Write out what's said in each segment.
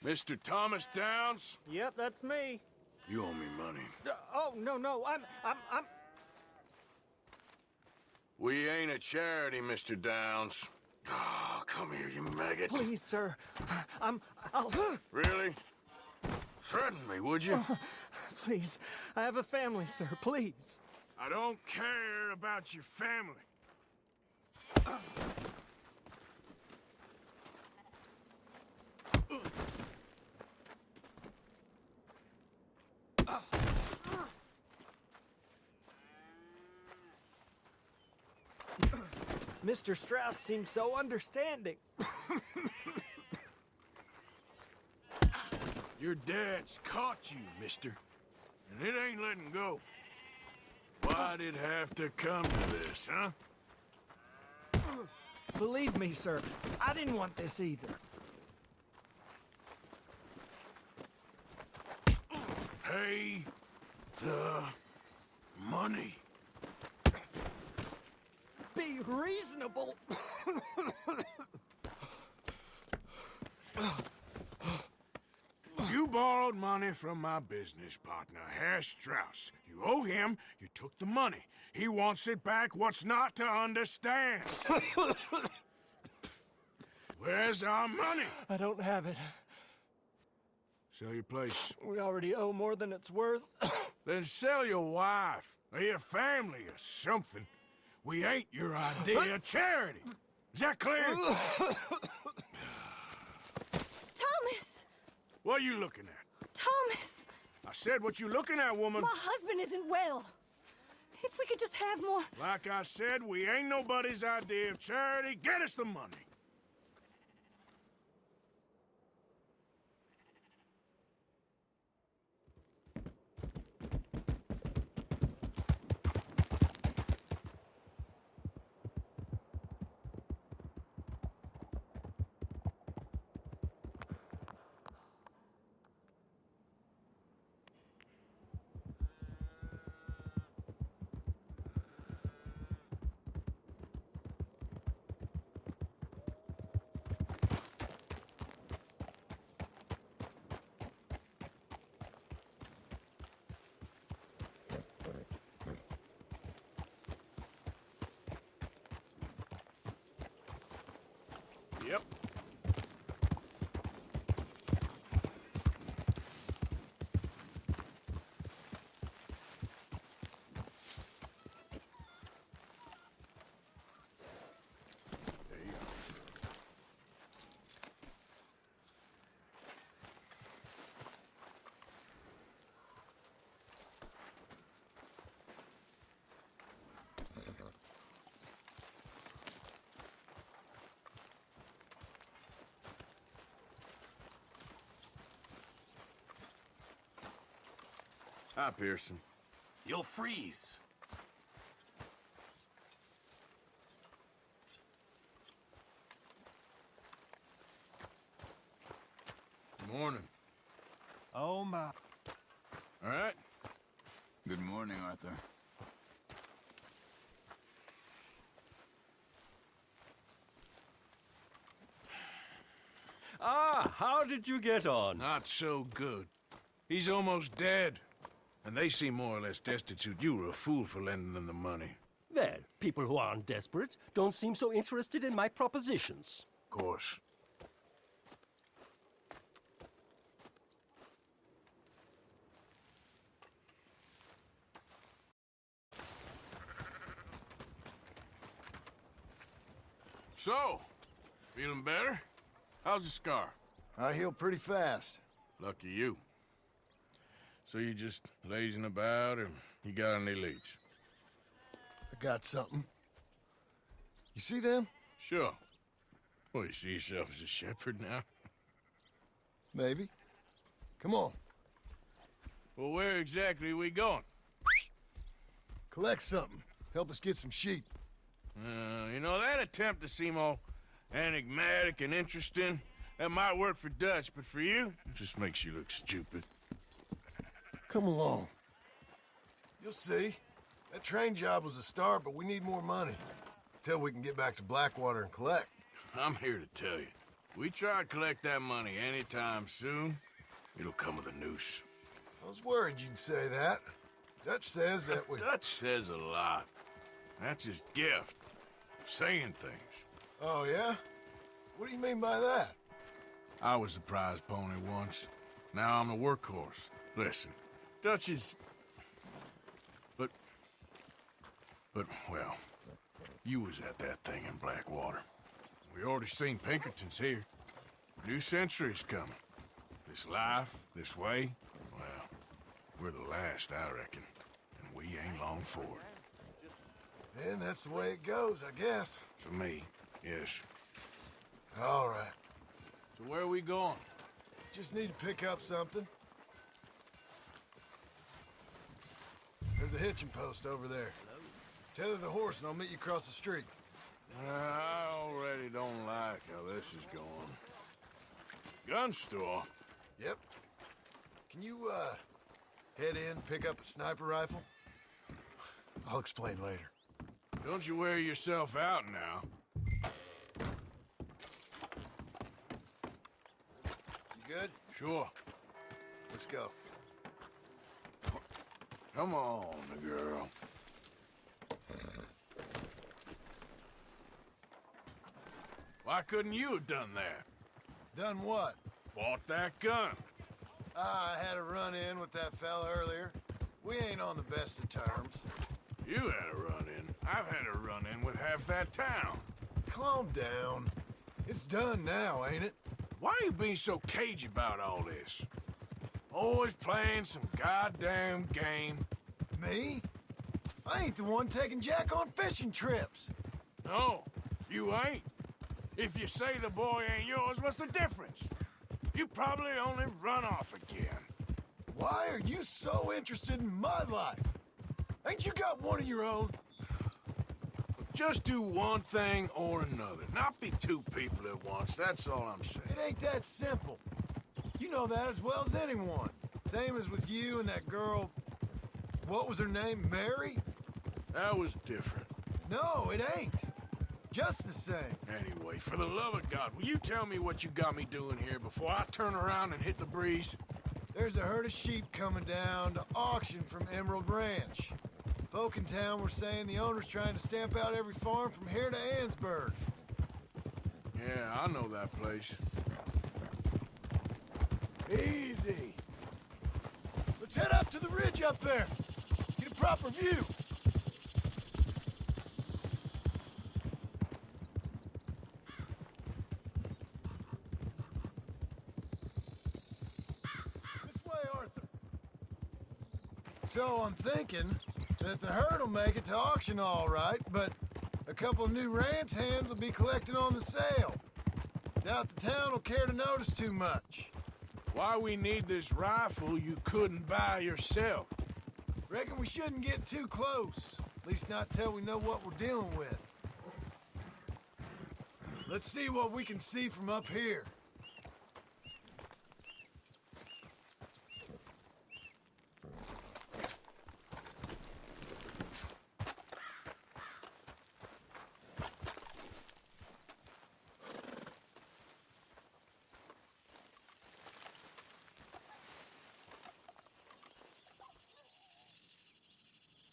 Mr. Thomas Downs? Yep, that's me. You owe me money. Oh, no, I'm... We ain't a charity, Mr. Downs. Oh, come here, you maggot. Please, sir. I'll... Really? Threaten me, would you? Please, I have a family, sir, please. I don't care about your family. Mr. Strauss seems so understanding. Your dad's caught you, mister. And it ain't letting go. Why'd it have to come to this, huh? Believe me, sir, I didn't want this either. Pay the money. Be reasonable. You borrowed money from my business partner, Herr Strauss. You owe him, you took the money. He wants it back, what's not to understand? Where's our money? I don't have it. Sell your place. We already owe more than it's worth. Then sell your wife, or your family, or something. We ain't your idea of charity. Is that clear? Thomas! What are you looking at? Thomas! I said what you looking at, woman. My husband isn't well. If we could just have more... Like I said, we ain't nobody's idea of charity. Get us the money. Yep. There you go. Hi, Pearson. You'll freeze. Morning. Oh, my. All right. Good morning, Arthur. Ah, how did you get on? Not so good. He's almost dead. And they seem more or less destitute. You were a fool for lending them the money. Well, people who aren't desperate don't seem so interested in my propositions. Of course. So, feeling better? How's the scar? I heal pretty fast. Lucky you. So you just lazing about, or you got any leads? I got something. You see them? Sure. Well, you see yourself as a shepherd now? Maybe. Come on. Well, where exactly are we going? Collect something. Help us get some sheep. You know, that attempt to seem all enigmatic and interesting, that might work for Dutch, but for you, it just makes you look stupid. Come along. You'll see. That train job was a start, but we need more money. Till we can get back to Blackwater and collect. I'm here to tell you, We try to collect that money anytime soon, it'll come with a noose. I was worried you'd say that. Dutch says that we... Dutch says a lot. That's his gift. Saying things. Oh, yeah? What do you mean by that? I was the prize pony once. Now I'm the workhorse. Listen, Dutch is... But, well, you was at that thing in Blackwater. We already seen Pinkertons here. New century's coming. This life, this way, well, we're the last, I reckon. And we ain't long for it. Then that's the way it goes, I guess. For me, yes. All right. So where are we going? Just need to pick up something. There's a hitching post over there. Tether the horse and I'll meet you across the street. I already don't like how this is going. Gun store? Yep. Can you, head in, pick up a sniper rifle? I'll explain later. Don't you wear yourself out now. You good? Sure. Let's go. Come on, girl. Why couldn't you have done that? Done what? Bought that gun. I had a run-in with that fella earlier. We ain't on the best of terms. You had a run-in. I've had a run-in with half that town. Calm down. It's done now, ain't it? Why are you being so cagey about all this? Always playing some goddamn game. Me? I ain't the one taking Jack on fishing trips. No, you ain't. If you say the boy ain't yours, what's the difference? You probably only run off again. Why are you so interested in my life? Ain't you got one of your own? Just do one thing or another. Not be two people at once, that's all I'm saying. It ain't that simple. You know that as well as anyone. Same as with you and that girl... What was her name? Mary? That was different. No, it ain't. Just the same. Anyway, for the love of God, will you tell me what you got me doing here before I turn around and hit the breeze? There's a herd of sheep coming down to auction from Emerald Ranch. Folk in town were saying the owner's trying to stamp out every farm from here to Ansburg. Yeah, I know that place. Easy. Let's head up to the ridge up there. Get a proper view. This way, Arthur. So I'm thinking that the herd will make it to auction all right, but a couple of new ranch hands will be collecting on the sale. Doubt the town will care to notice too much. Why we need this rifle you couldn't buy yourself? Reckon we shouldn't get too close. At least not till we know what we're dealing with. Let's see what we can see from up here.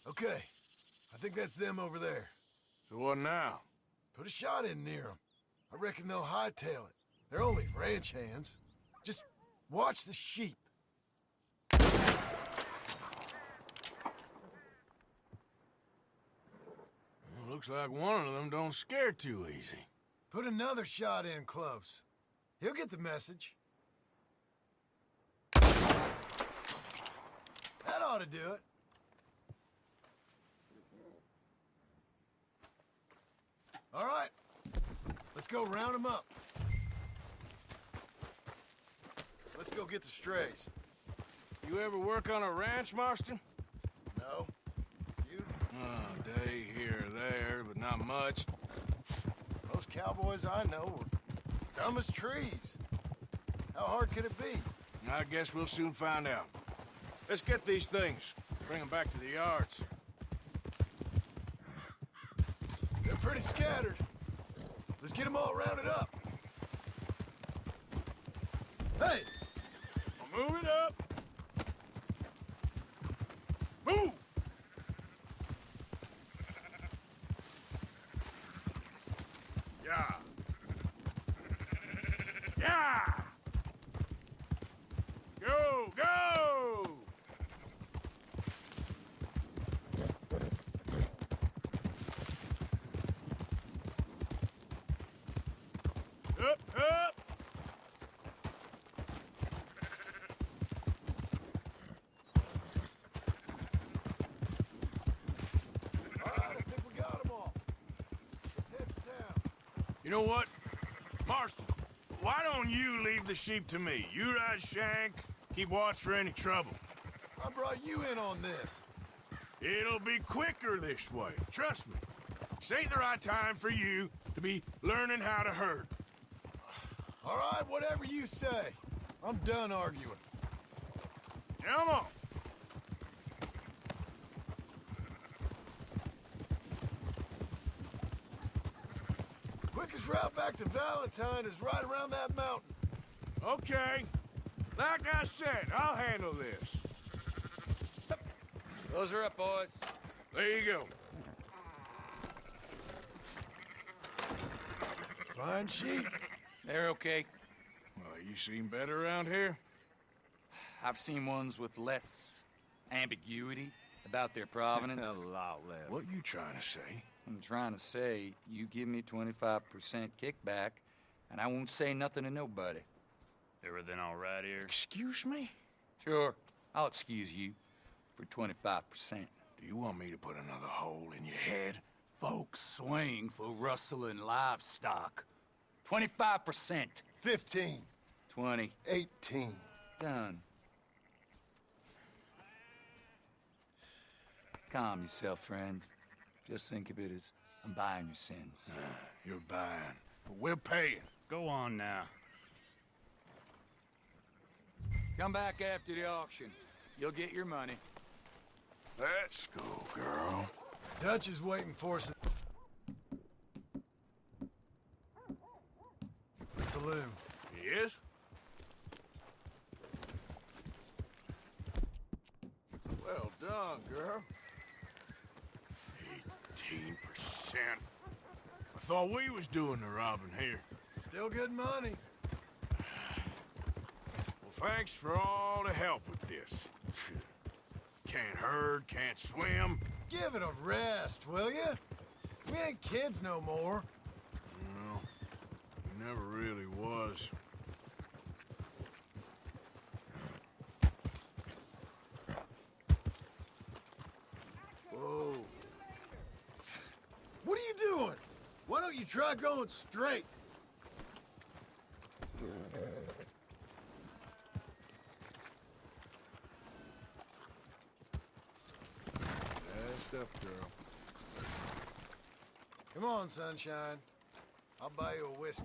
Okay, I think that's them over there. So what now? Put a shot in near them. I reckon they'll hightail it. They're only ranch hands. Just watch the sheep. Well, looks like one of them don't scare too easy. Put another shot in close. He'll get the message. That ought to do it. All right, let's go round them up. Let's go get the strays. You ever work on a ranch, Marston? No? You? Oh, day here or there, but not much. Most cowboys I know are dumb as trees. How hard could it be? I guess we'll soon find out. Let's get these things. Bring them back to the yards. They're pretty scattered. Let's get them all rounded up. Hey! Move it up. Move! Yeah. Yeah! Go, go! Up, up! All right, I think we got them all. Let's head to town. You know what? Marston, why don't you leave the sheep to me? You ride Shank, keep watch for any trouble. I brought you in on this. It'll be quicker this way, trust me. This ain't the right time for you to be learning how to herd. All right, whatever you say. I'm done arguing. Come on. Quickest route back to Valentine is right around that mountain. Okay. Like I said, I'll handle this. Those are up, boys. There you go. Fine sheep. They're okay. Well, you seem better around here. I've seen ones with less ambiguity about their provenance. A lot less. What you trying to say? I'm trying to say, you give me 25% kickback, and I won't say nothing to nobody. Everything all right here? Excuse me? Sure, I'll excuse you for 25%. Do you want me to put another hole in your head? Folks swing for rustling livestock. 25%. 15. 20. 18. Done. Calm yourself, friend. Just think of it as I'm buying your sins. You're buying, but we're paying. Go on now. Come back after the auction. You'll get your money. Let's go, girl. Dutch is waiting for us at the saloon. He is? Well done, girl. 18%. I thought we was doing the robbing here. Still good money. Well, thanks for all the help with this. Can't herd, can't swim. Give it a rest, will you? We ain't kids no more. No, he never really was. Whoa. What are you doing? Why don't you try going straight? Fast up, girl. Come on, sunshine. I'll buy you a whiskey.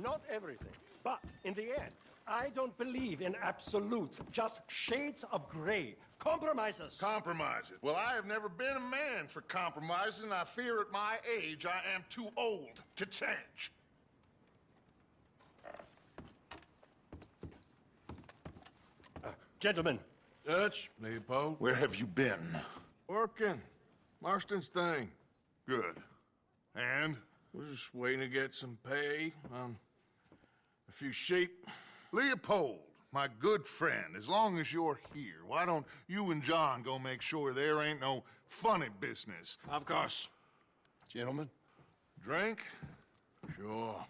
Not everything, but in the end, I don't believe in absolutes, just shades of gray. Compromises. Compromises. Well, I have never been a man for compromises, and I fear at my age I am too old to change. Gentlemen, Dutch, Leopold. Where have you been? Working. Marston's thing. Good. And? We're just waiting to get some pay on a few sheep. Leopold, my good friend, as long as you're here, why don't you and John go make sure there ain't no funny business? Of course. Gentlemen. Drink? Sure.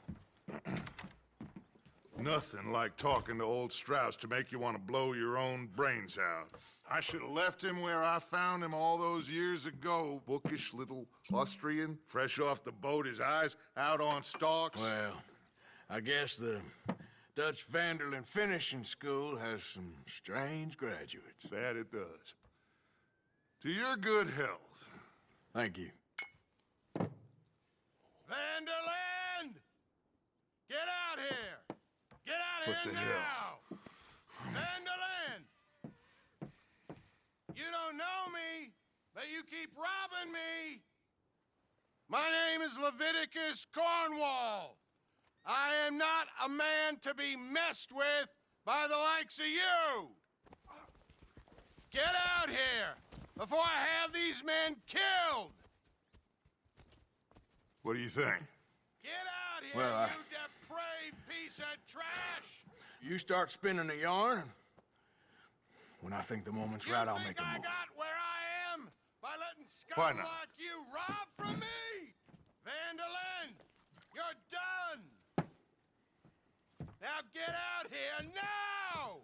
Nothing like talking to old Strauss to make you want to blow your own brains out. I should have left him where I found him all those years ago. Bookish little Austrian, fresh off the boat, his eyes out on stalks. Well, I guess the Dutch Vanderlyn Finishing School has some strange graduates. That it does. To your good health. Thank you. Vanderland! Get out here! Get out What here the now! hell? Vanderland! You don't know me, but you keep robbing me! My name is Leviticus Cornwall, I am not a man to be messed with by the likes of you! Get out here before I have these men killed! What do you think? Get out here, Well, you depraved piece of trash! You start spinning the yarn, and when I think the moment's right, I'll make a I move. got where I am by letting Why scum not? like you rob from me? Vandalin, you're done! Now get out here now!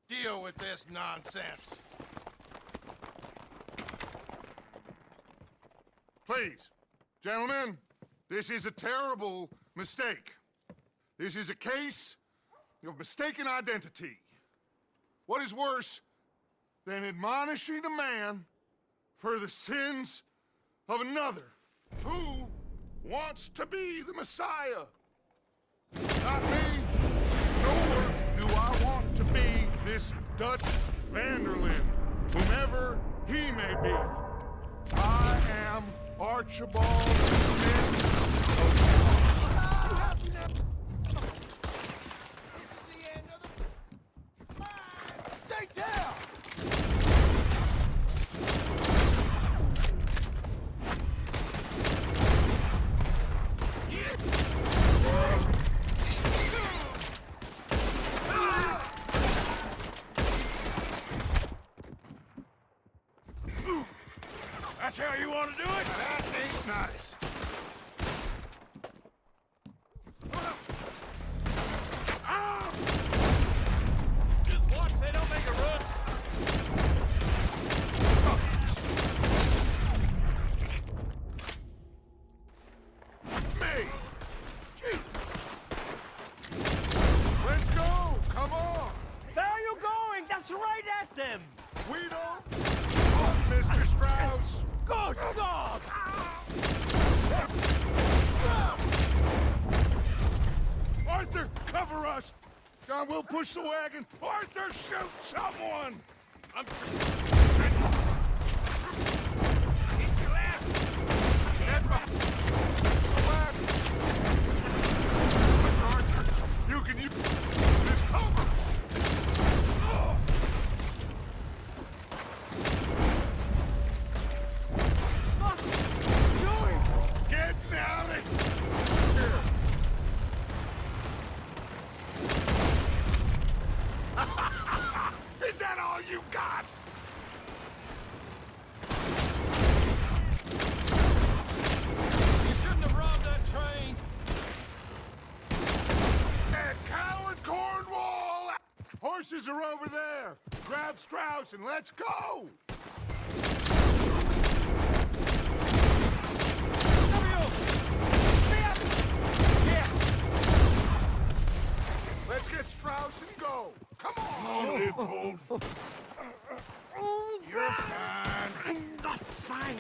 Deal with this nonsense. Please, gentlemen, this is a terrible mistake. This is a case of mistaken identity. What is worse than admonishing a man for the sins of another who wants to be the Messiah? Not me, nor do I want to be this Dutch Vanderlyn, whomever he may be. I am Archibald Smith. Stay down! That's how you want to do it? That ain't nice. Just watch they don't make a run. Me! Jesus! Let's go! Come on! Where are you going? That's right at them! We don't want Mr. Strauss! Good God! Arthur, cover us! John, we'll push the wagon. Arthur, shoot someone! I'm tr- He's left! Get back! The wagon! Mr. Arthur, you can use this cover! Get out of here! Is that all you got? You shouldn't have robbed that train. At Cow and Cornwall! Horses are over there! Grab Strauss and let's go! Let's get Strauss and go! Come on! Leopold. You're fine. I'm not fine.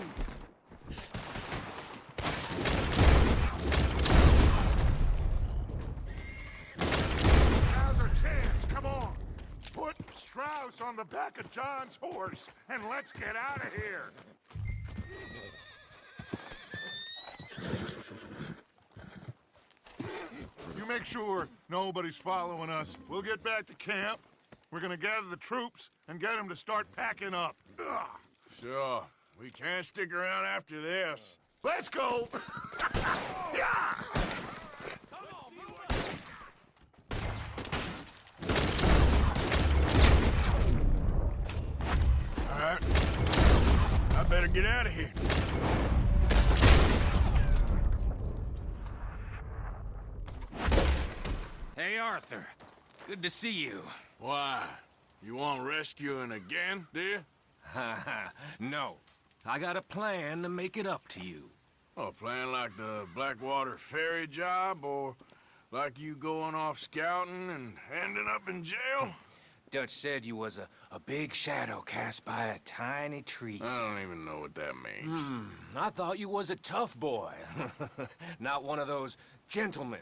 Now's our chance, come on! Put Strauss on the back of John's horse and let's get out of here! You make sure nobody's following us. We'll get back to camp. We're gonna gather the troops and get them to start packing up. Ugh. Sure. We can't stick around after this. Let's go! Yeah! All right. I better get out of here. Hey, Arthur. Good to see you. Why? You want rescuing again, do you? No. I got a plan to make it up to you. Oh, a plan like the Blackwater ferry job, or like you going off scouting and ending up in jail? Dutch said you was a big shadow cast by a tiny tree. I don't even know what that means. I thought you was a tough boy. Not one of those gentlemen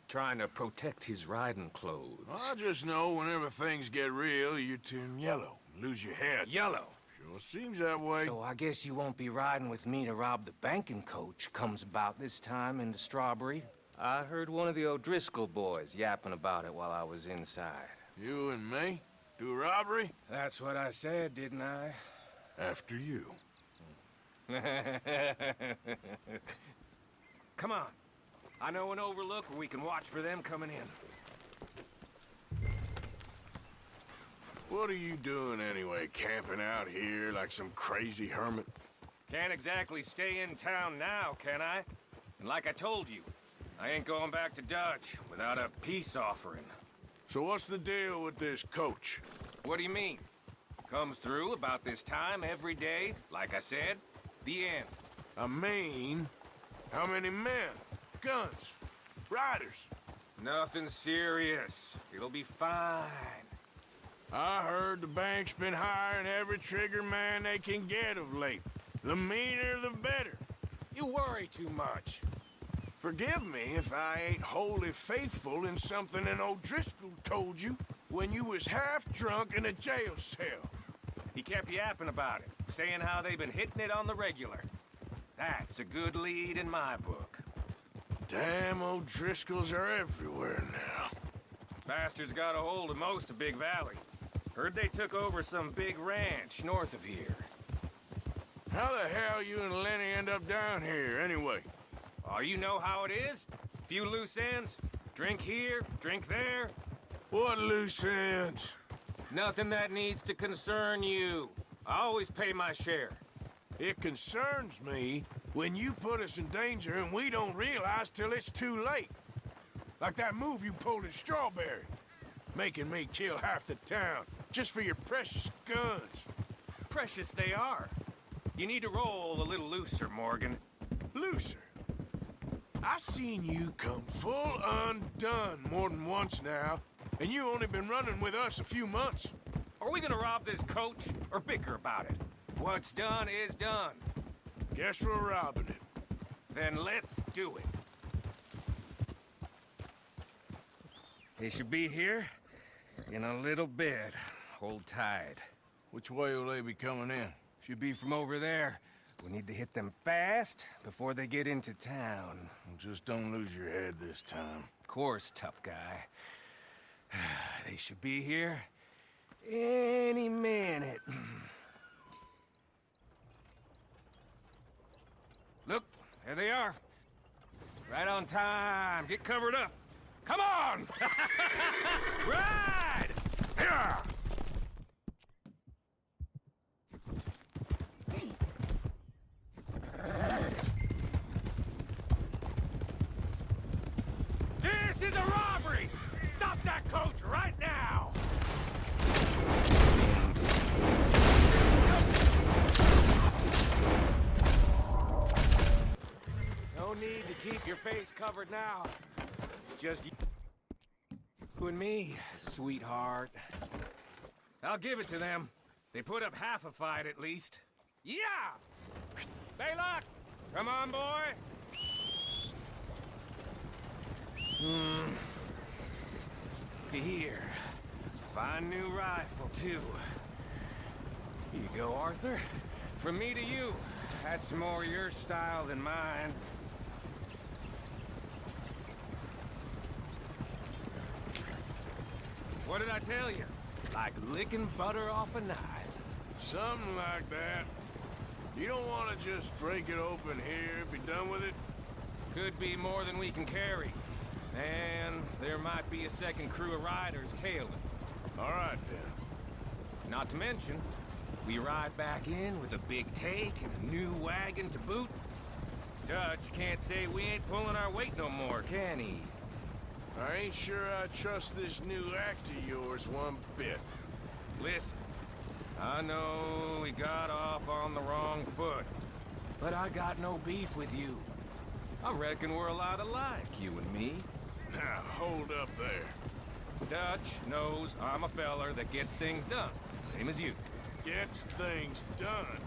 trying to protect his riding clothes. I just know whenever things get real, you turn yellow, lose your head. Yellow. Sure seems that way. So I guess you won't be riding with me to rob the banking coach comes about this time in the Strawberry. I heard one of the O'Driscoll boys yapping about it while I was inside. You and me? Do a robbery? That's what I said, didn't I? After you. Come on. I know an overlook where we can watch for them coming in. What are you doing anyway, camping out here like some crazy hermit? Can't exactly stay in town now, can I? And like I told you, I ain't going back to Dutch without a peace offering. So what's the deal with this coach? What do you mean? Comes through about this time every day, like I said. The end. I mean, how many men? Guns? Riders? Nothing serious. It'll be fine. I heard the bank's been hiring every trigger man they can get of late. The meaner, the better. You worry too much. Forgive me if I ain't wholly faithful in something an O'Driscoll told you when you was half drunk in a jail cell. He kept yapping about it, saying how they've been hitting it on the regular. That's a good lead in my book. Damn O'Driscolls are everywhere now. Bastards got a hold of most of Big Valley. Heard they took over some big ranch north of here. How the hell you and Lenny end up down here, anyway? Oh, you know how it is? Few loose ends. Drink here, drink there. What loose ends? Nothing that needs to concern you. I always pay my share. It concerns me when you put us in danger and we don't realize till it's too late. Like that move you pulled in Strawberry. Making me kill half the town, just for your precious guns. Precious they are. You need to roll a little looser, Morgan. Looser? I seen you come full undone more than once now, and you only been running with us a few months. Are we gonna rob this coach, or bicker about it? What's done is done. Guess we're robbing it. Then let's do it. They should be here in a little bit. Hold tight. Which way will they be coming in? Should be from over there. We need to hit them fast before they get into town. Just don't lose your head this time. Of course, tough guy. They should be here any minute. Look, there they are. Right on time. Get covered up. Come on! Ride! Yeah! This is a robbery! Stop that coach right now! No need to keep your face covered now. It's just you and me, sweetheart. I'll give it to them. They put up half a fight at least. Yeah! Baylock! Come on, boy! Here. Fine new rifle, too. Here you go, Arthur. From me to you. That's more your style than mine. What did I tell you? Like licking butter off a knife. Something like that. You don't want to just break it open here, be done with it? Could be more than we can carry. And there might be a second crew of riders tailing. All right, then. Not to mention, we ride back in with a big take and a new wagon to boot. Dutch can't say we ain't pulling our weight no more, can he? I ain't sure I trust this new act of yours one bit. Listen, I know we got off on the wrong foot, but I got no beef with you. I reckon we're a lot alike, you and me. Now, hold up there. Dutch knows I'm a feller that gets things done, same as you. Gets things done.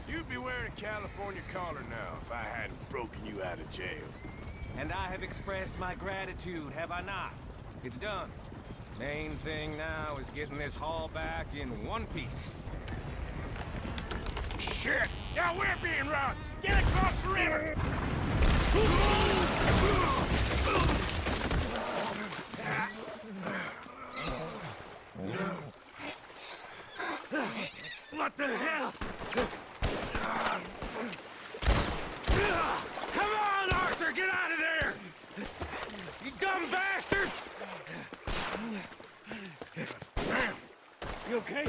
You'd be wearing a California collar now if I hadn't broken you out of jail. And I have expressed my gratitude, have I not? It's done. Main thing now is getting this haul back in one piece. Shit! Now we're being robbed! Get across the river! What the hell? Come on, Arthur, get out of there! You dumb bastards! Damn! You okay?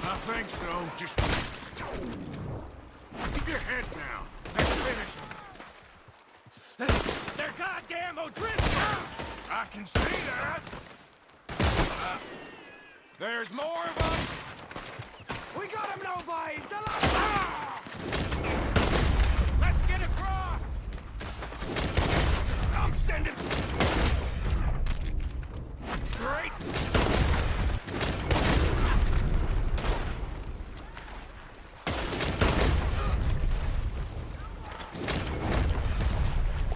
I think so. Just keep your head down. Let's finish them. They're goddamn O'Driscolls! I can see that. There's more of them! We got him, nobody's the Let's get across! I'm sending... Great!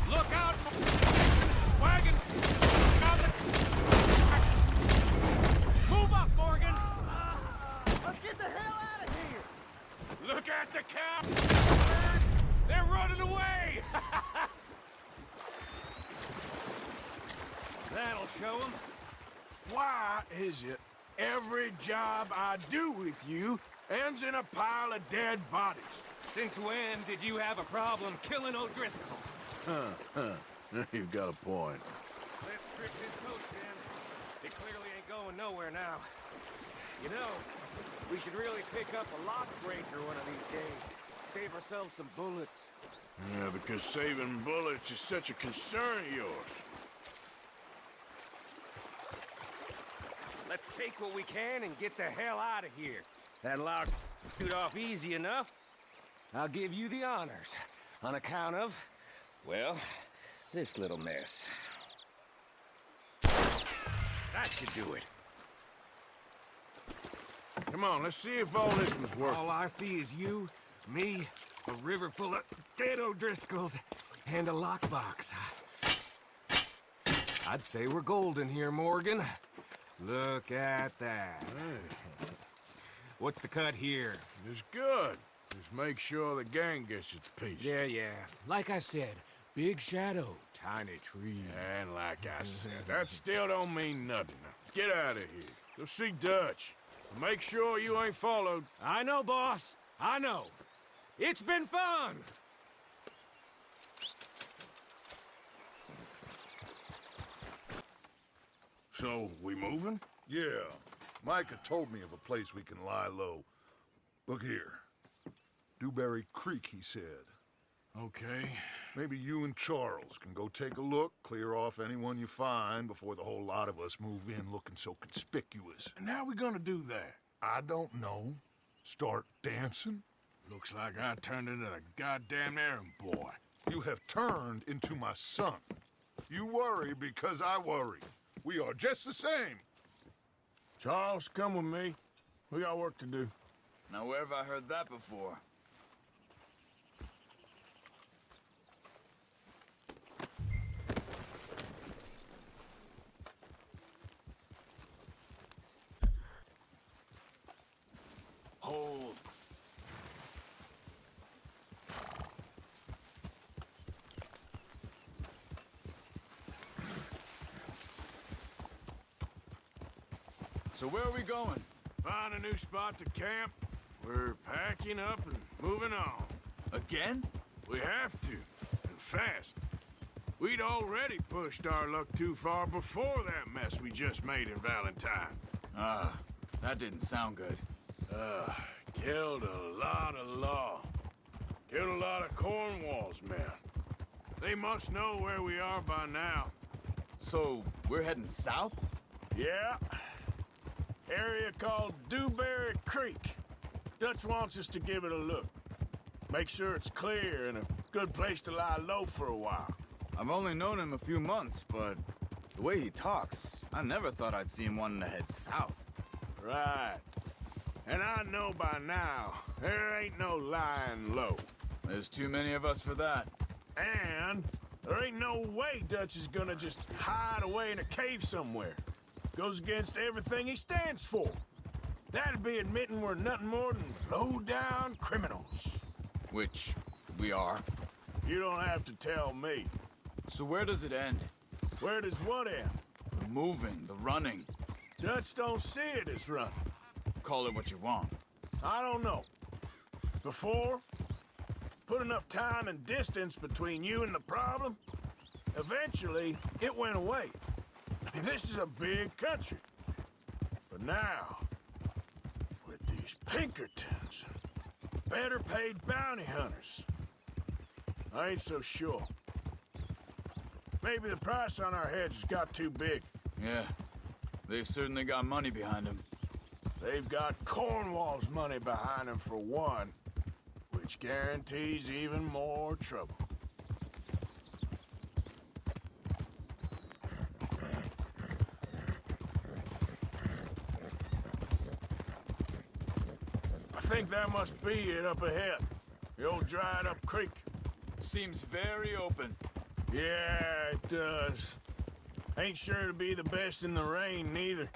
Look out! Wagon! Move up, Morgan! Let's get the hell out of here! Look at the cow! They're running away! That'll show them. Why is it every job I do with you ends in a pile of dead bodies? Since when did you have a problem killing O'Driscolls? You've got a point. Let's strip this coast in. It clearly ain't going nowhere now. You know, we should really pick up a lock breaker one of these days. Save ourselves some bullets. Yeah, because saving bullets is such a concern of yours. Let's take what we can and get the hell out of here. That'll our shoot off easy enough. I'll give you the honors on account of, well, this little mess. That should do it. Come on, let's see if all this was worth All it. I see is you, me, a river full of dead O'Driscolls, and a lockbox. I'd say we're golden here, Morgan. Look at that. What's the cut here? It's good. Just make sure the gang gets its piece. Yeah. Like I said, big shadow, tiny tree. And like I said, that still don't mean nothing. Now, get out of here. Go see Dutch. Make sure you ain't followed. I know, boss. I know. It's been fun. So, we moving? Yeah. Micah told me of a place we can lie low. Look here. Dewberry Creek, he said. Okay. Maybe you and Charles can go take a look, clear off anyone you find before the whole lot of us move in looking so conspicuous. And how we gonna do that? I don't know. Start dancing? Looks like I turned into the goddamn errand boy. You have turned into my son. You worry because I worry. We are just the same. Charles, come with me. We got work to do. Now, where have I heard that before? Hold. So where are we going? Find a new spot to camp. We're packing up and moving on. Again? We have to, and fast. We'd already pushed our luck too far before that mess we just made in Valentine. That didn't sound good. Killed a lot of law. Killed a lot of Cornwall's men. They must know where we are by now. So, we're heading south? Yeah. Area called Dewberry Creek. Dutch wants us to give it a look. Make sure it's clear and a good place to lie low for a while. I've only known him a few months, but the way he talks, I never thought I'd see him wanting to head south. Right. And I know by now, there ain't no lying low. There's too many of us for that. And there ain't no way Dutch is gonna just hide away in a cave somewhere. Goes against everything he stands for. That'd be admitting we're nothing more than low-down criminals. Which we are. You don't have to tell me. So where does it end? Where does what end? The moving, the running. Dutch don't see it as running. Call it what you want. I don't know. Before, put enough time and distance between you and the problem, eventually it went away. I mean, this is a big country. But now, with these Pinkertons, better paid bounty hunters, I ain't so sure. Maybe the price on our heads has got too big. Yeah, they've certainly got money behind them. They've got Cornwall's money behind them for one, which guarantees even more trouble. I think that must be it up ahead. The old dried-up creek. Seems very open. Yeah, it does. Ain't sure to be the best in the rain, neither.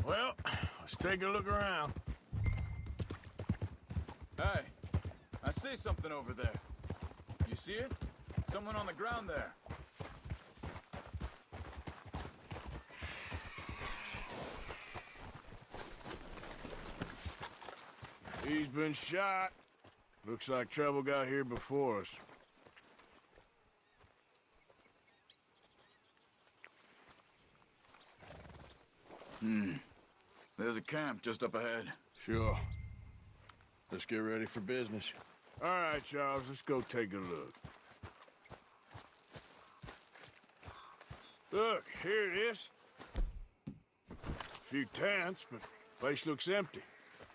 Well, let's take a look around. Hey, I see something over there. You see it? Someone on the ground there. He's been shot. Looks like trouble got here before us. There's a camp just up ahead. Sure. Let's get ready for business. All right, Charles, let's go take a look. Look, here it is. A few tents, but place looks empty.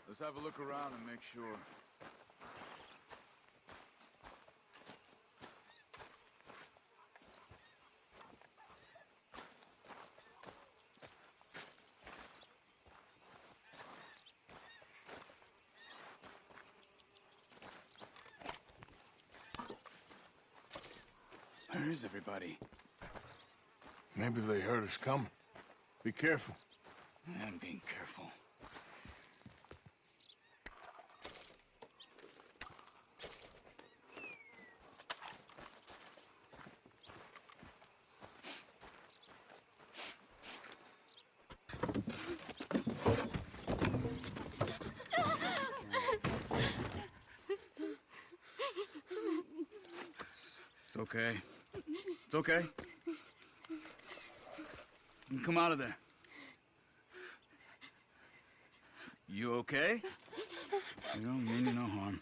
Let's have a look around and make sure. Where is everybody? Maybe they heard us coming. Be careful. I'm being careful. It's okay. It's okay. You can come out of there. You okay? You don't mean you no harm.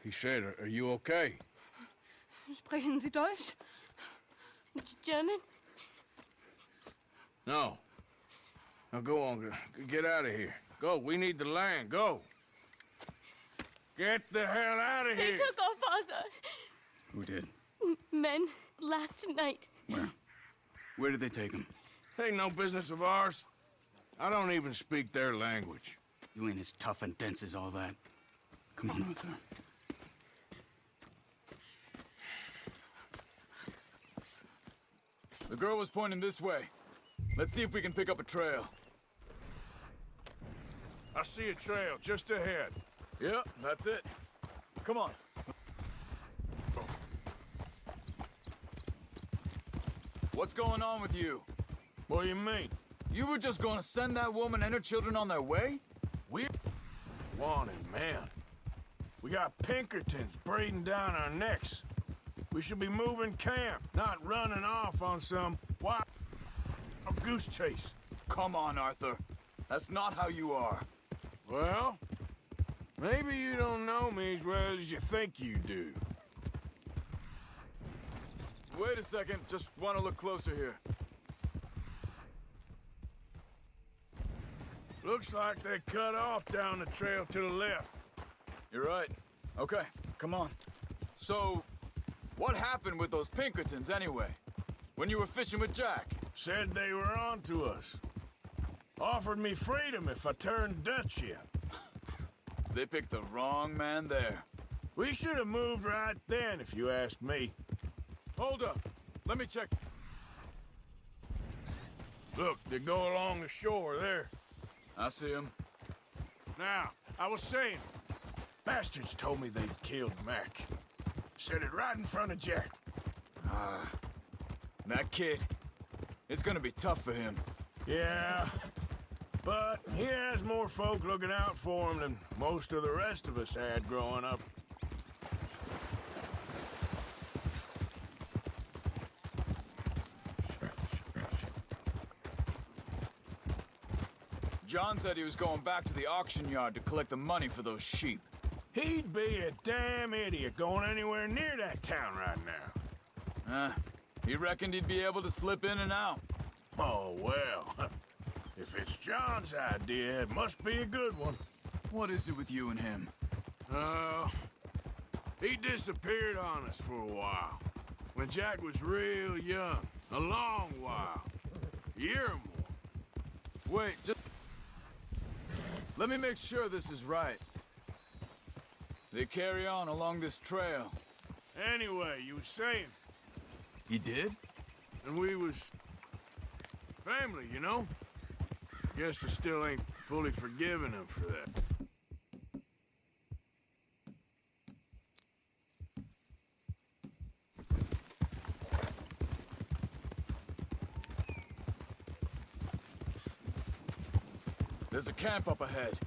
He said, are you okay? Sprechen Sie Deutsch? German? No. Now go on, get out of here. Go, we need the land, go. Get the hell out of They here. took our father. Who did? Men last night. Where? Where did they take him? Ain't no business of ours. I don't even speak their language. You ain't as tough and dense as all that. Come on, Arthur. The girl was pointing this way. Let's see if we can pick up a trail. I see a trail just ahead. Yep, that's it. Come on. What's going on with you? What do you mean? You were just gonna send that woman and her children on their way? We're wanted, man. We got Pinkertons breathing down our necks. We should be moving camp, not running off on some wild goose chase. Come on, Arthur. That's not how you are. Well, maybe you don't know me as well as you think you do. Wait a second, just want to look closer here. Looks like they cut off down the trail to the left. You're right. Okay, come on. So, what happened with those Pinkertons anyway? When you were fishing with Jack? Said they were on to us. Offered me freedom if I turned Dutch in. They picked the wrong man there. We should have moved right then, if you ask me. Hold up. Let me check. Look, they go along the shore there. I see him. Now, I was saying, bastards told me they'd killed Mac. Said it right in front of Jack. That kid. It's gonna be tough for him. Yeah, but he has more folk looking out for him than most of the rest of us had growing up. John said he was going back to the auction yard to collect the money for those sheep. He'd be a damn idiot going anywhere near that town right now. He reckoned he'd be able to slip in and out. Oh, well. If it's John's idea, it must be a good one. What is it with you and him? He disappeared on us for a while. When Jack was real young. A long while. A year or more. Wait, just... Let me make sure this is right. They carry on along this trail. Anyway, you were saying, He did? and we was family, you know? Guess I still ain't fully forgiven him for that. There's a camp up ahead.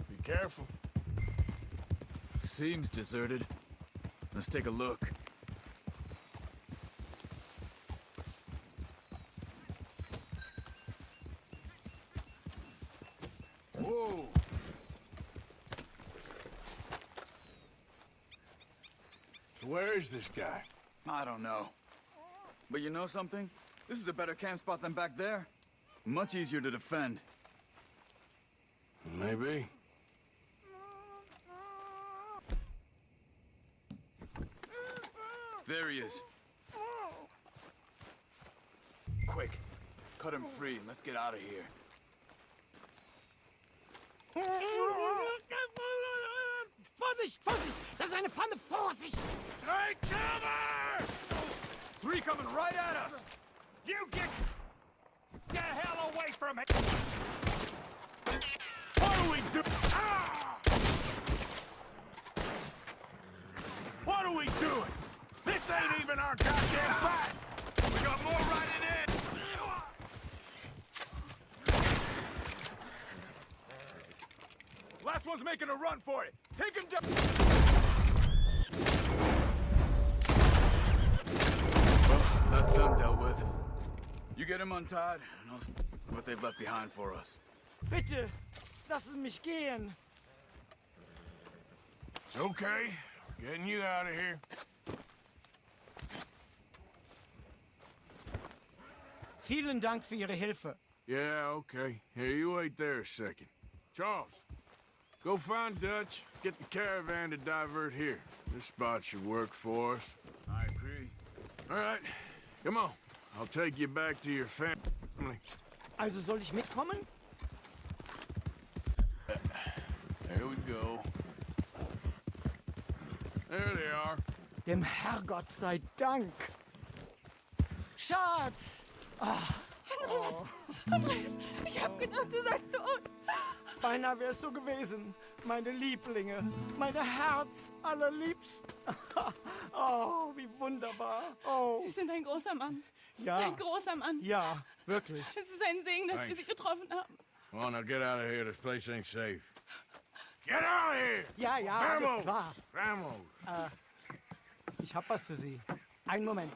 Be careful. Seems deserted. Let's take a look. Whoa! Where is this guy? I don't know. But you know something? This is a better camp spot than back there. Much easier to defend. Maybe. There he is. Quick, cut him free and let's get out of here. Vorsicht, Vorsicht! Das ist eine Pfanne, Vorsicht! Take cover! 3 coming right at us! You get the hell away from it! What do we do? Ah! What are we doing? This ain't even our goddamn fight! We got more riding in! Last one's making a run for it! Take him down! Well, that's them dealt with. You get him untied, and I'll see what they've left behind for us. Bitte, lassen mich gehen. It's okay. We're getting you out of here. Vielen Dank für Ihre Hilfe. Yeah, okay. Here, you wait there a second. Charles, go find Dutch. Get the caravan to divert here. This spot should work for us. I agree. All right, come on. I'll take you back to your family. Also soll ich mitkommen? There we go. There they are. Dem Herrgott sei Dank. Schatz! Andreas, ich hab gedacht, du seist tot. Beinahe wär's so gewesen. Meine Lieblinge, meine Herz allerliebsten. Oh, wie wunderbar. Oh, Sie sind ein großer Mann. ja. Ein großer Mann. Ja, wirklich. Es ist ein Segen, dass wir Sie getroffen haben. Come on, now get out of here. This place ain't safe. Get out of here! Ja, ja, alles klar. Vamos! Ich hab was für Sie. Einen Moment.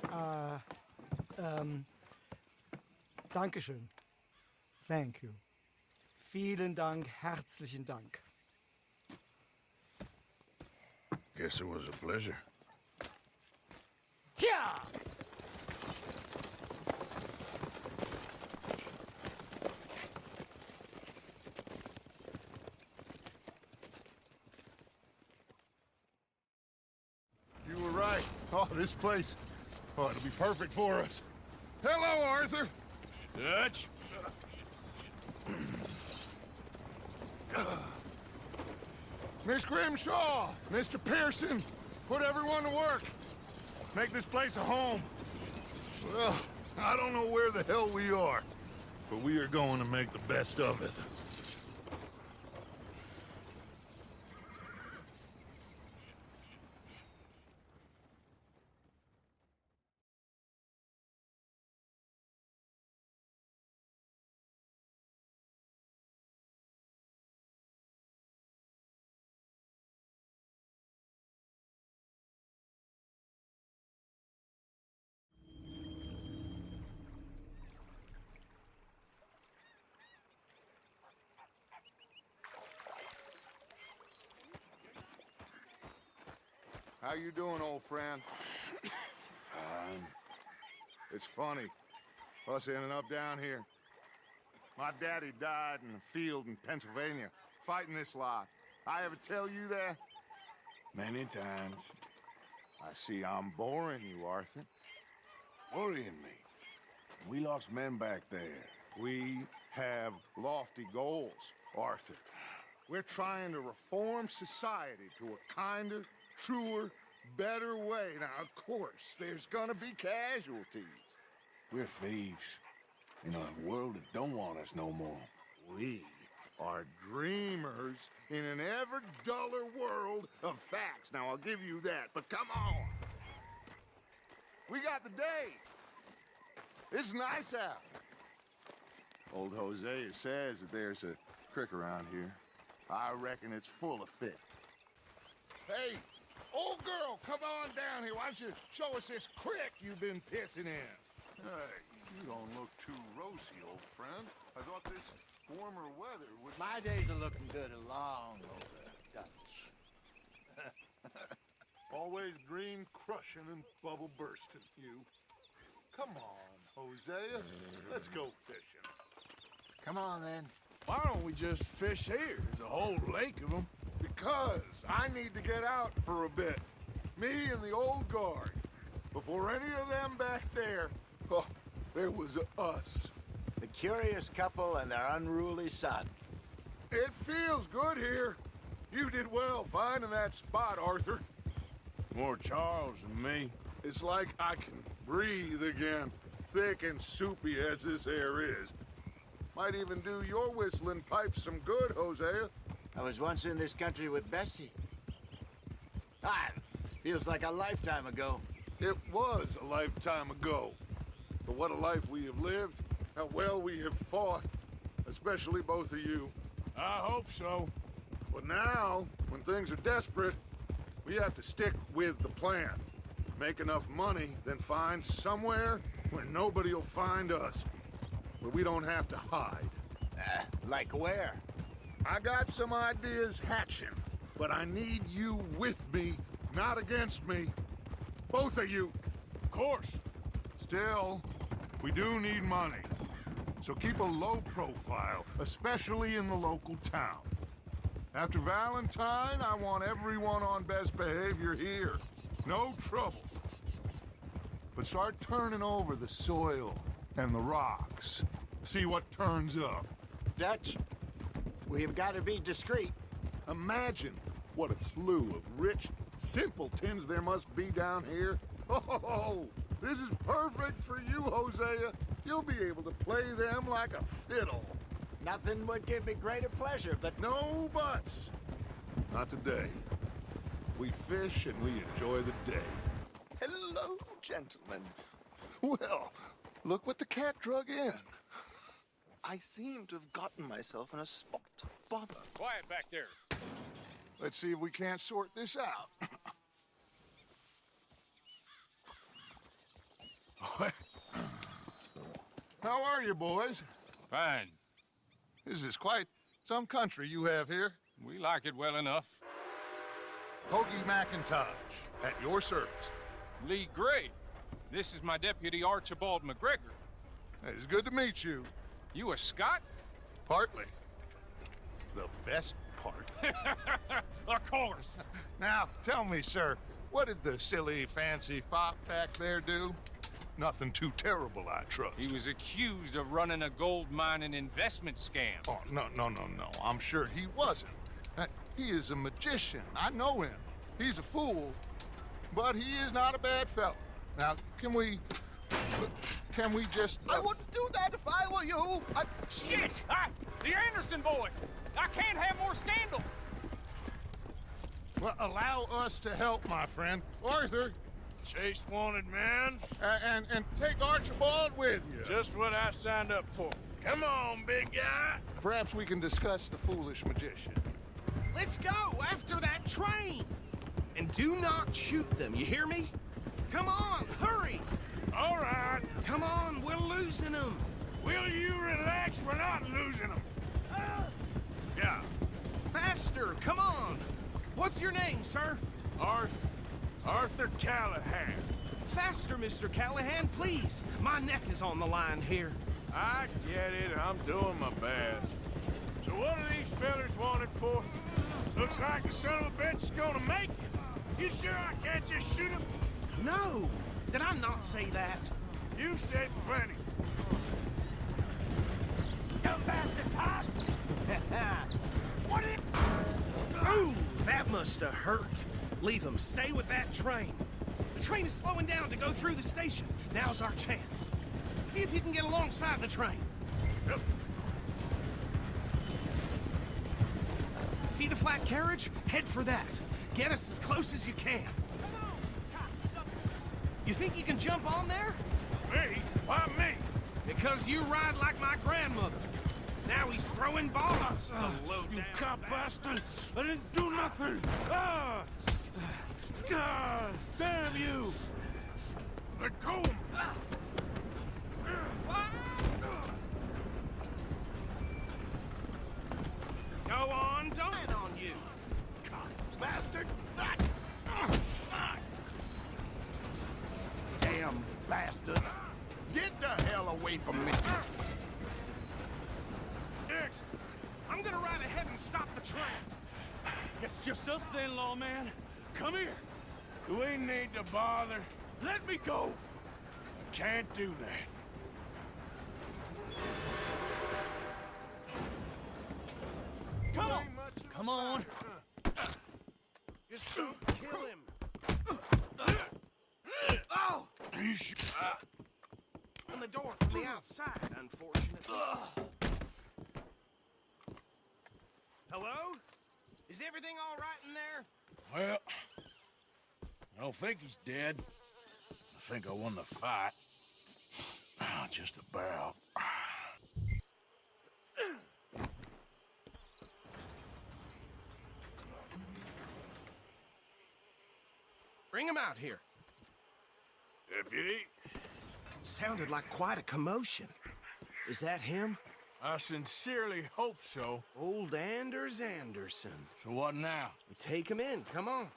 Dankeschön. Thank you. Vielen Dank, herzlichen Dank. Guess it was a pleasure. Ja! You were right. Oh, this place. Oh, it'll be perfect for us. Hello, Arthur. Dutch? Miss Grimshaw, Mr. Pearson, put everyone to work. Make this place a home. Well, I don't know where the hell we are, but we are going to make the best of it. How you doing, old friend? Fine. It's funny, us ending up down here. My daddy died in a field in Pennsylvania, fighting this lot. I ever tell you that? Many times. I see I'm boring you, Arthur. Worrying me. We lost men back there. We have lofty goals, Arthur. We're trying to reform society to a kinder, truer, better way. Now, of course, there's gonna be casualties. We're thieves in a world that don't want us no more. We are dreamers in an ever duller world of facts. Now, I'll give you that, but come on. We got the day. It's nice out. Old Hosea says that there's a creek around here. I reckon it's full of fish. Hey, old girl, come on down here. Why don't you show us this creek you've been pissing in? Hey, you don't look too rosy, old friend. I thought this warmer weather would... My days are looking good along over Dutch. Always green crushing and bubble bursting, you. Come on, Hosea. Let's go fishing. Come on, then. Why don't we just fish here? There's a whole lake of them. Because I need to get out for a bit. Me and the old guard. Before any of them back there, oh, there was us. The curious couple and their unruly son. It feels good here. You did well finding that spot, Arthur. More Charles than me. It's like I can breathe again, thick and soupy as this air is. Might even do your whistling pipes some good, Hosea. I was once in this country with Bessie. Feels like a lifetime ago. It was a lifetime ago. But what a life we have lived, how well we have fought, especially both of you. I hope so. But now, when things are desperate, we have to stick with the plan. Make enough money, then find somewhere where nobody will find us. Where we don't have to hide. Like where? I got some ideas hatching, but I need you with me, not against me. Both of you. Of course. Still, we do need money. So keep a low profile, especially in the local town. After Valentine, I want everyone on best behavior here. No trouble. But start turning over the soil and the rocks. See what turns up. Dutch, we've got to be discreet. Imagine what a slew of rich simpletons there must be down here. Oh, this is perfect for you, Hosea. You'll be able to play them like a fiddle. Nothing would give me greater pleasure, but... No buts. Not today. We fish and we enjoy the day. Hello, gentlemen. Well, look what the cat drug in. I seem to have gotten myself in a spot of bother. Quiet back there. Let's see if we can't sort this out. How are you, boys? Fine. This is quite some country you have here. We like it well enough. Hoagie McIntosh, at your service. Lee Gray. This is my deputy, Archibald McGregor. It is good to meet you. You a Scot? Partly. The best part. Of course. Now, tell me, sir, what did the silly, fancy fop back there do? Nothing too terrible, I trust. He was accused of running a gold mining investment scam. Oh, no. I'm sure he wasn't. He is a magician. I know him. He's a fool. but he is not a bad fellow. Now, can we just... I wouldn't do that if I were you. Shit! The Anderson boys! I can't have more scandal! Well, allow us to help, my friend. Arthur, Chase wanted man. and take Archibald with you. Just what I signed up for. Come on, big guy. Perhaps we can discuss the foolish magician. Let's go after that train! And do not shoot them, you hear me? Come on, hurry! All right. Come on, we're losing them! Will you relax? We're not losing them. Yeah. Faster, come on! What's your name, sir? Arthur Callahan. Faster, Mr. Callahan, please! My neck is on the line here. I get it. I'm doing my best. So what are these fellers wanted for? Looks like the son of a bitch is gonna make it. You sure I can't just shoot him? No! Did I not say that? You said plenty. You bastard, Pop! What it? Ooh, that must have hurt. Leave him. Stay with that train. The train is slowing down to go through the station. Now's our chance. See if you can get alongside the train. See the flat carriage? Head for that. Get us as close as you can. You think you can jump on there? Me? Why me? Because you ride like my grandmother. Now he's throwing bombs. You cop bastard! I didn't do nothing! Ah! God damn you! Let go of me! Go on, don't land on you. Cop bastard! Damn bastard. Get the hell away from me. Next! I'm gonna ride ahead and stop the train. Guess it's just us then, lawman. Come here. Do we need to bother? Let me go. I can't do that. Come on. Come on. Just don't Kill him. Oh! You should... On the door from the outside, unfortunately. Hello? Is everything all right in there? Well, I don't think he's dead. I think I won the fight. Just about. Bring him out here. Deputy? Sounded like quite a commotion. Is that him? I sincerely hope so. Old Anders Anderson. So what now? We take him in, come on.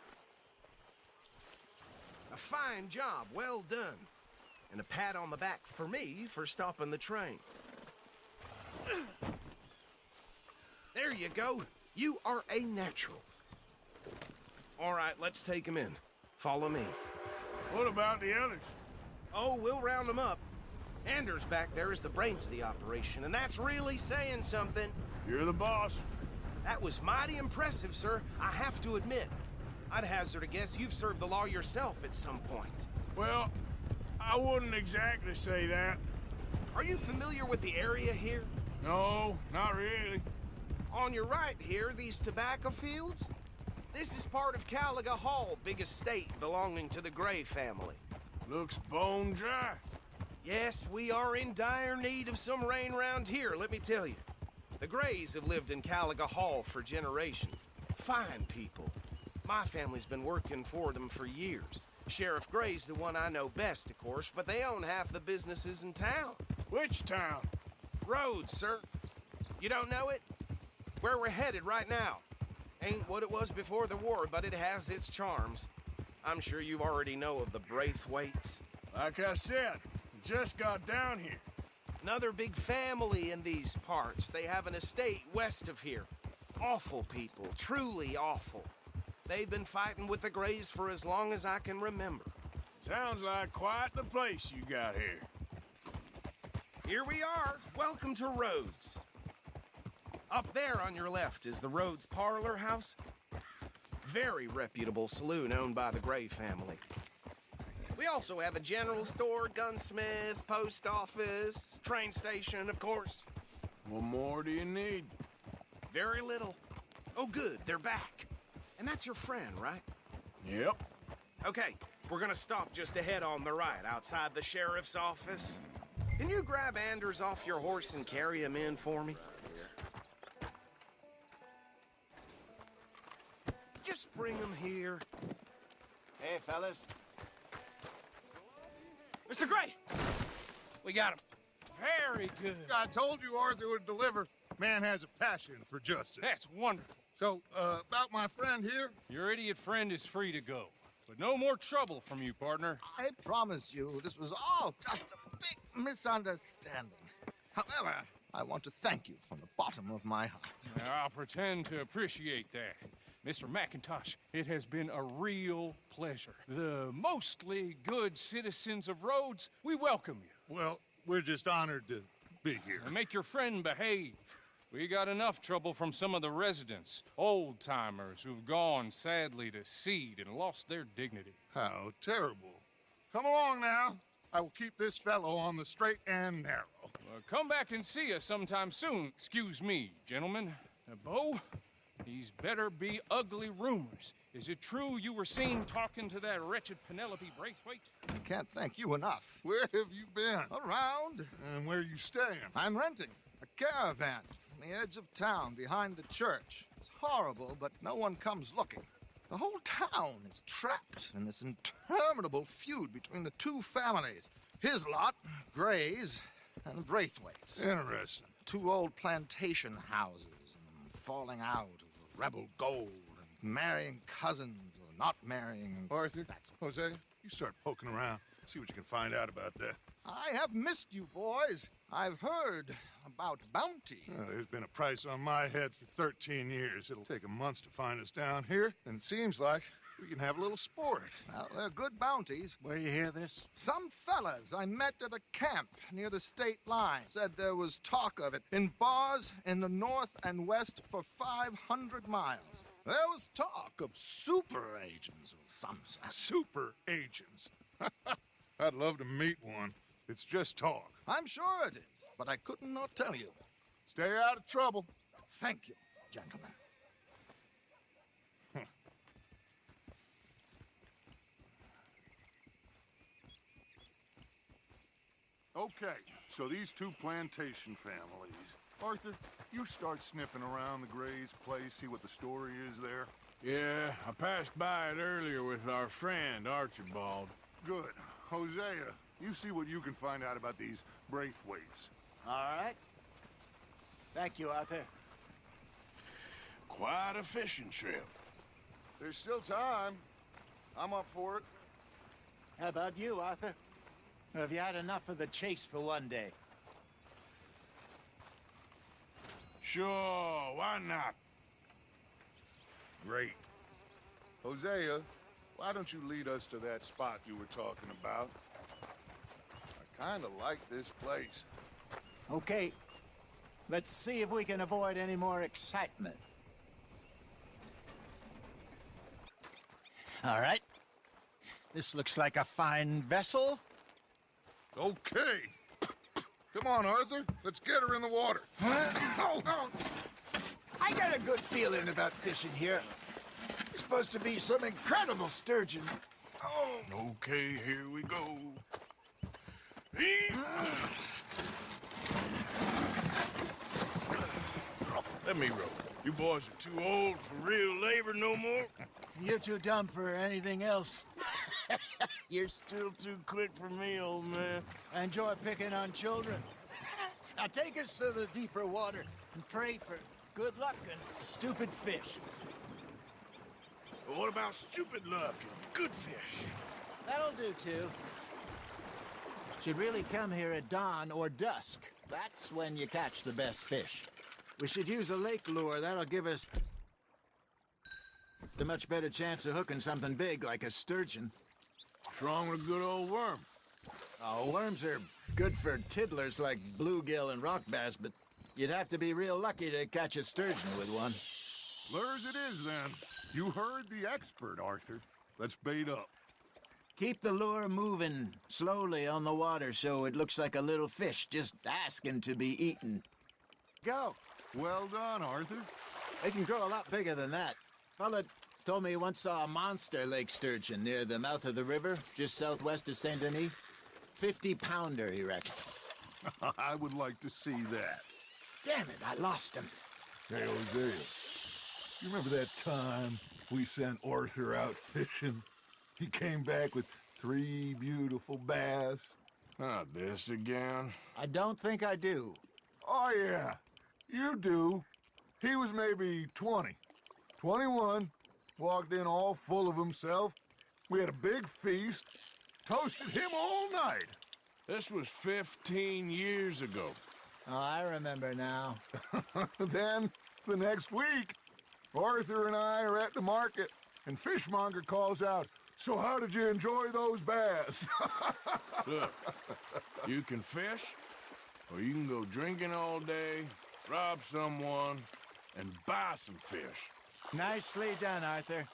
A fine job, well done. And a pat on the back for me for stopping the train. There you go. You are a natural. All right, let's take him in. Follow me. What about the others? Oh, we'll round them up. Anders back there is the brains of the operation, and that's really saying something. You're the boss. That was mighty impressive, sir. I have to admit. I'd hazard a guess you've served the law yourself at some point. Well, I wouldn't exactly say that. Are you familiar with the area here? No, not really. On your right here, these tobacco fields? This is part of Caliga Hall, big estate belonging to the Gray family. Looks bone dry. Yes, we are in dire need of some rain round here, let me tell you. The Grays have lived in Caliga Hall for generations. Fine people. My family's been working for them for years. Sheriff Gray's the one I know best, of course, but they own half the businesses in town. Which town? Rhodes, sir. You don't know it? Where we're headed right now. Ain't what it was before the war, but it has its charms. I'm sure you already know of the Braithwaites. Like I said, just got down here. Another big family in these parts. They have an estate west of here. Awful people, truly awful. They've been fighting with the Grays for as long as I can remember. Sounds like quite the place you got here. Here we are. Welcome to Rhodes. Up there on your left is the Rhodes Parlor House. very reputable saloon owned by the Gray family. We also have a general store, gunsmith, post office, train station, of course. What more do you need? Very little. Oh, good, they're back. And that's your friend, right? Yep. Okay, we're gonna stop just ahead on the right, outside the sheriff's office. Can you grab Anders off your horse and carry him in for me? Just bring him here. Hey, fellas. Mr. Gray! We got him. Very good. I told you Arthur would deliver. Man has a passion for justice. That's wonderful. So, about my friend here? Your idiot friend is free to go. But no more trouble from you, partner. I promise you, this was all just a big misunderstanding. However, I want to thank you from the bottom of my heart. I'll pretend to appreciate that. Mr. McIntosh, it has been a real pleasure. The mostly good citizens of Rhodes, we welcome you. Well, we're just honored to be here. And make your friend behave. We got enough trouble from some of the residents, old-timers who've gone, sadly, to seed and lost their dignity. How terrible. Come along now. I will keep this fellow on the straight and narrow. Come back and see us sometime soon. Excuse me, gentlemen. Bo, these better be ugly rumors. Is it true you were seen talking to that wretched Penelope Braithwaite? I can't thank you enough. Where have you been? Around. And where you staying? I'm renting a caravan on the edge of town behind the church. It's horrible, but no one comes looking. The whole town is trapped in this interminable feud between the two families. His lot, Gray's, and Braithwaite's. Interesting. Two old plantation houses and falling out of rebel gold and marrying cousins or not marrying. Arthur, Jose, you start poking around. See what you can find out about that. I have missed you, boys. I've heard about bounty. There's been a price on my head for 13 years. It'll take a month to find us down here, and it seems like we can have a little sport. Well, they're good bounties. Where you hear this? Some fellas I met at a camp near the state line said there was talk of it in bars in the north and west for 500 miles. There was talk of super agents of some sort. Super agents? I'd love to meet one. It's just talk. I'm sure it is, but I couldn't not tell you. Stay out of trouble. Thank you, gentlemen. Okay, so these two plantation families. Arthur, you start sniffing around the Gray's place, see what the story is there. Yeah, I passed by it earlier with our friend, Archibald. Good. Hosea, you see what you can find out about these Braithwaites. All right. Thank you, Arthur. Quite a fishing trip. There's still time. I'm up for it. How about you, Arthur? Have you had enough of the chase for one day? Sure, why not? Great. Hosea, why don't you lead us to that spot you were talking about? I kind of like this place. Okay. Let's see if we can avoid any more excitement. All right. This looks like a fine vessel. Okay. Come on, Arthur. Let's get her in the water. I got a good feeling about fishing here. It's supposed to be some incredible sturgeon. Oh. Okay, here we go. Let me row. You boys are too old for real labor no more. You're too dumb for anything else. You're still too quick for me, old man. I enjoy picking on children. Now take us to the deeper water and pray for good luck and stupid fish. But what about stupid luck and good fish? That'll do, too. Should really come here at dawn or dusk. That's when you catch the best fish. We should use a lake lure. That'll give us a much better chance of hooking something big like a sturgeon. What's wrong with a good old worm? Oh, worms are good for tiddlers like bluegill and rock bass, but you'd have to be real lucky to catch a sturgeon with one. Lures it is, then. You heard the expert, Arthur. Let's bait up. Keep the lure moving slowly on the water so it looks like a little fish just asking to be eaten. Go. Well done, Arthur. They can grow a lot bigger than that. Fella told me he once saw a monster lake sturgeon near the mouth of the river, just southwest of Saint Denis. 50-pounder, he reckoned. I would like to see that. Damn it, I lost him. Hey, Hosea, you remember that time we sent Arthur out fishing? He came back with 3 beautiful bass. Not this again. I don't think I do. Oh, yeah, you do. He was maybe 20, 21, walked in all full of himself. We had a big feast, toasted him all night. This was 15 years ago. Oh, I remember now. Then, the next week, Arthur and I are at the market, and Fishmonger calls out, "So how did you enjoy those bass?" Look, you can fish, or you can go drinking all day, rob someone, and buy some fish. Nicely done, Arthur.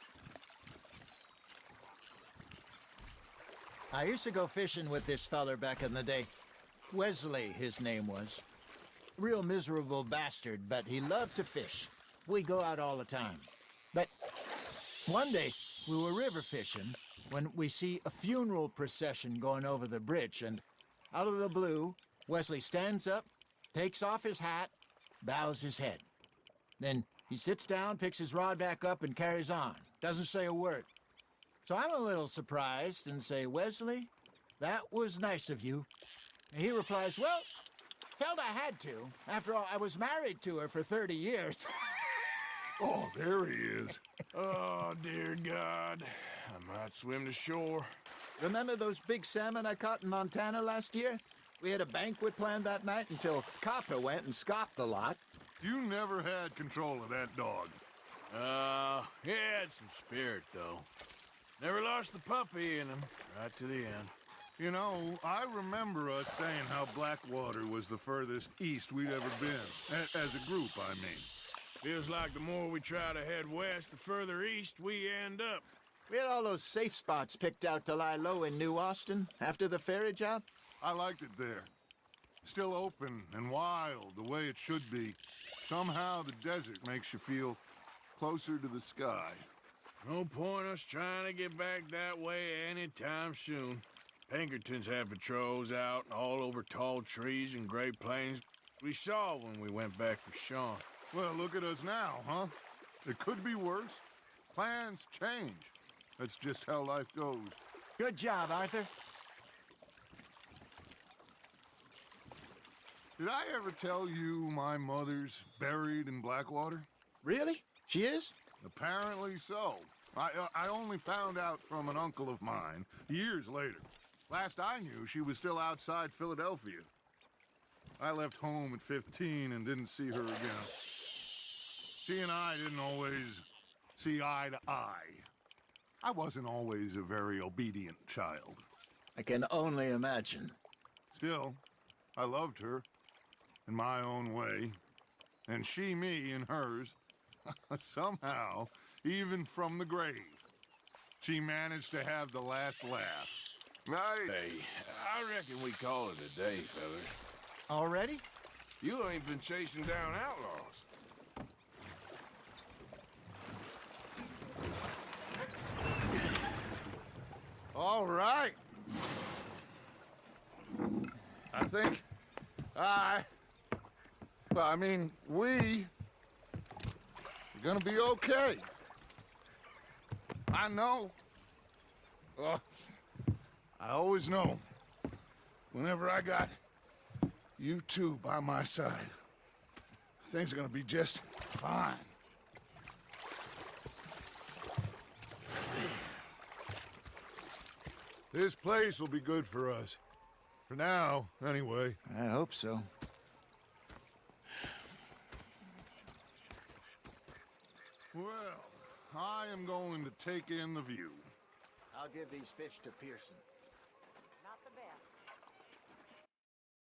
I used to go fishing with this feller back in the day. Wesley, his name was. Real miserable bastard, but he loved to fish. We'd go out all the time. But one day, we were river fishing when we see a funeral procession going over the bridge, and out of the blue, Wesley stands up, takes off his hat, bows his head. Then he sits down, picks his rod back up, and carries on. Doesn't say a word. So I'm a little surprised and say, "Wesley, that was nice of you." And he replies, "Well, felt I had to. After all, I was married to her for 30 years. Oh, there he is. Oh, dear God. I might swim to shore. Remember those big salmon I caught in Montana last year? We had a banquet planned that night until Copper went and scoffed a lot. You never had control of that dog. He had some spirit, though. Never lost the puppy in him, right to the end. You know, I remember us saying how Blackwater was the furthest east we'd ever been. As a group, I mean. Feels like the more we try to head west, the further east we end up. We had all those safe spots picked out to lie low in New Austin after the ferry job. I liked it there. Still open and wild, the way it should be. Somehow the desert makes you feel closer to the sky. No point us trying to get back that way anytime soon. Pinkertons had patrols out all over tall trees and Great Plains. We saw when we went back for Sean. Well, look at us now, huh? It could be worse. Plans change. That's just how life goes. Good job, Arthur. Did I ever tell you my mother's buried in Blackwater? Really? She is? Apparently so. I only found out from an uncle of mine years later. Last I knew, she was still outside Philadelphia. I left home at 15 and didn't see her again. She and I didn't always see eye to eye. I wasn't always a very obedient child. I can only imagine. Still, I loved her in my own way, and she me in hers. Somehow, even from the grave, she managed to have the last laugh. Hey, I reckon we call it a day, fellas. Already? You ain't been chasing down outlaws. All right. I think we are gonna be okay. I know. I always know. Whenever I got you two by my side, things are gonna be just fine. This place will be good for us. For now, anyway. I hope so. Well, I am going to take in the view. I'll give these fish to Pearson.